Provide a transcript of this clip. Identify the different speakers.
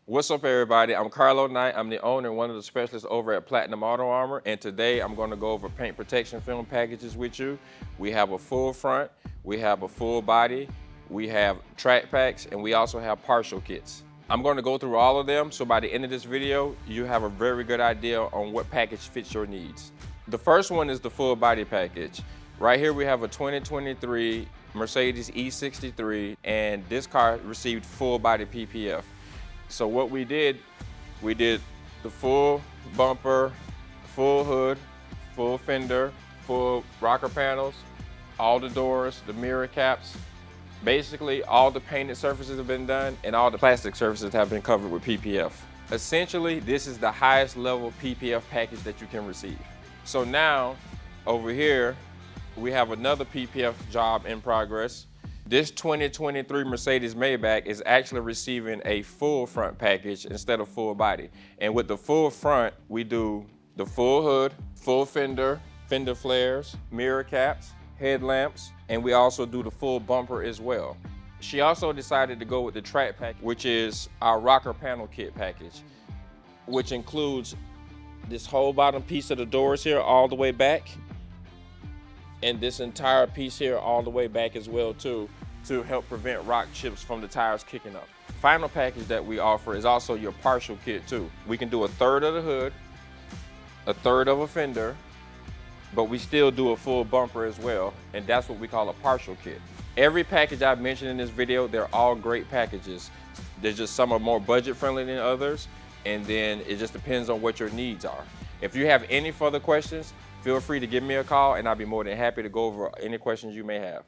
Speaker 1: What's up, everybody? I'm Carlo Knight. I'm the owner and one of the specialists over at Platinum Auto Armor, and today I'm going to go over paint protection film packages with you. We have a full front, we have a full body, we have track packs, and we also have partial kits. I'm going to go through all of them, so by the end of this video, you have a very good idea on what package fits your needs. The first one is the full body package. Right here we have a 2023 Mercedes E63, and this car received full body PPF. So what we did the full bumper, full hood, full fender, full rocker panels, all the doors, the mirror caps. Basically, all the painted surfaces have been done and all the plastic surfaces have been covered with PPF. Essentially, this is the highest level PPF package that you can receive. So now, over here, we have another PPF job in progress. This 2023 Mercedes Maybach is actually receiving a full front package instead of full body. And with the full front, we do the full hood, full fender, fender flares, mirror caps, headlamps, and we also do the full bumper as well. She also decided to go with the track pack, which is our rocker panel kit package, which includes this whole bottom piece of the doors here all the way back, and this entire piece here all the way back as well too, to help prevent rock chips from the tires kicking up. Final package that we offer is also your partial kit too. We can do a third of the hood, a third of a fender, but we still do a full bumper as well, and that's what we call a partial kit. Every package I've mentioned in this video, they're all great packages. There's just some are more budget friendly than others, and then it just depends on what your needs are. If you have any further questions, feel free to give me a call and I'll be more than happy to go over any questions you may have.